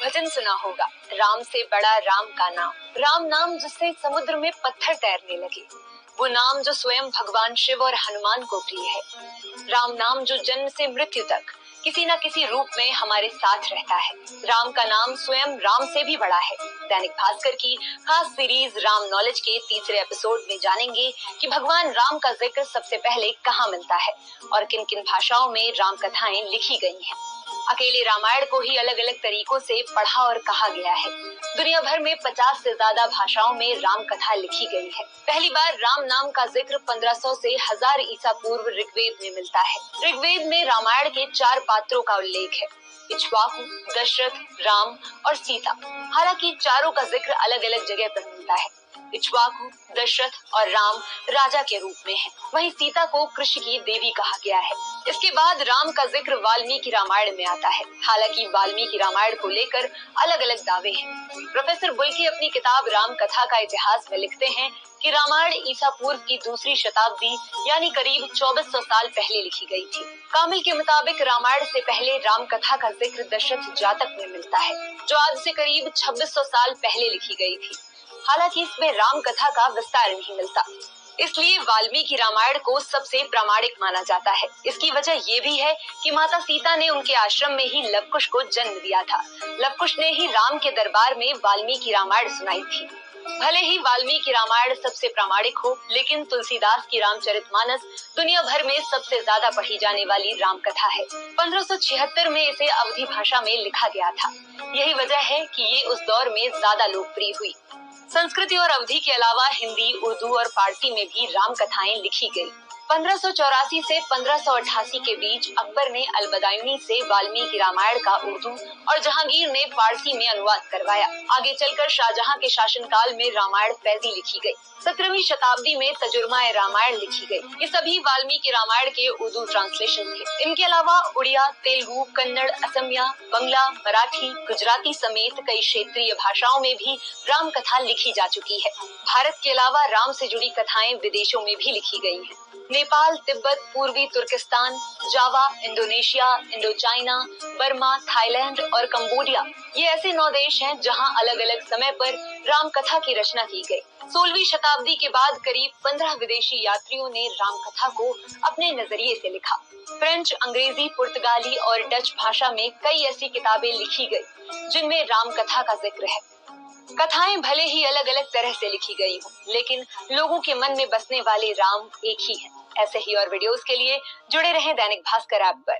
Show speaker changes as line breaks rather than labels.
भजन सुना होगा, राम से बड़ा राम का नाम। राम नाम जिससे समुद्र में पत्थर तैरने लगे, वो नाम जो स्वयं भगवान शिव और हनुमान को प्रिय है। राम नाम जो जन्म से मृत्यु तक किसी न किसी रूप में हमारे साथ रहता है। राम का नाम स्वयं राम से भी बड़ा है। दैनिक भास्कर की खास सीरीज राम नॉलेज के तीसरे एपिसोड में जानेंगे कि भगवान राम का जिक्र सबसे पहले कहाँ मिलता है और किन किन भाषाओं में राम कथाएं लिखी गई हैं। अकेले रामायण को ही अलग अलग तरीकों से पढ़ा और कहा गया है। दुनिया भर में 50 से ज्यादा भाषाओं में राम कथा लिखी गई है। पहली बार राम नाम का जिक्र 1500 से 1000 ईसा पूर्व ऋग्वेद में मिलता है। ऋग्वेद में रामायण के 4 पात्रों का उल्लेख है, इक्ष्वाकु, दशरथ, राम और सीता। हालांकि चारों का जिक्र अलग अलग जगह पर मिलता है। इक्ष्वाकु, दशरथ और राम राजा के रूप में है, वहीं सीता को कृषि की देवी कहा गया है। इसके बाद राम का जिक्र वाल्मीकि रामायण में आता है। हालांकि वाल्मीकि रामायण को लेकर अलग अलग दावे हैं। प्रोफेसर बुल्की अपनी किताब राम कथा का इतिहास में लिखते हैं कि रामायण ईसा पूर्व की दूसरी शताब्दी यानी करीब 2400 साल पहले लिखी गई थी। कामिल के मुताबिक रामायण से पहले राम कथा का जिक्र दशरथ जातक में मिलता है, जो आज से करीब 2600 साल पहले लिखी गई थी। हालांकि इसमें राम कथा का विस्तार नहीं मिलता, इसलिए वाल्मीकि रामायण को सबसे प्रामाणिक माना जाता है। इसकी वजह ये भी है कि माता सीता ने उनके आश्रम में ही लवकुश को जन्म दिया था। लवकुश ने ही राम के दरबार में वाल्मीकि रामायण सुनाई थी। भले ही वाल्मीकि रामायण सबसे प्रामाणिक हो, लेकिन तुलसीदास की रामचरितमानस दुनिया भर में सबसे ज्यादा पढ़ी जाने वाली राम कथा है। 1576 में इसे अवधी भाषा में लिखा गया था। यही वजह है कि ये उस दौर में ज्यादा लोकप्रिय हुई। संस्कृत और अवधी के अलावा हिंदी, उर्दू और फारसी में भी राम कथाएं लिखी गई। 1584 से 1588 के बीच अकबर ने अलबदायुनी से वाल्मीकि रामायण का उर्दू और जहांगीर ने फारसी में अनुवाद करवाया। आगे चलकर शाहजहां के शासनकाल में रामायण फैजी लिखी गई। 17वीं शताब्दी में तजुर्मा-ए रामायण लिखी गई। ये सभी वाल्मीकि रामायण के उर्दू ट्रांसलेशन थे। इनके अलावा उड़िया, तेलुगु, कन्नड़, असमिया, बंगला, मराठी, गुजराती समेत कई क्षेत्रीय भाषाओं में भी राम कथा लिखी जा चुकी है। भारत के अलावा राम से जुड़ी कथाएं विदेशों में भी लिखी गई हैं। नेपाल, तिब्बत, पूर्वी Turkestan, Java, Indonesia, Indochina, Burma, Thailand और कंबोडिया, ये ऐसे 9 देश हैं जहां अलग अलग समय पर राम कथा की रचना की गई। 16वीं शताब्दी के बाद करीब 15 विदेशी यात्रियों ने राम कथा को अपने नजरिए से लिखा। फ्रेंच, अंग्रेजी, पुर्तगाली और डच भाषा में कई ऐसी किताबें लिखी गई जिनमें राम कथा का जिक्र है। कथाएं भले ही अलग अलग तरह से लिखी गई हों, लेकिन लोगों के मन में बसने वाले राम एक ही हैं। ऐसे ही और वीडियोस के लिए जुड़े रहें दैनिक भास्कर ऐप पर।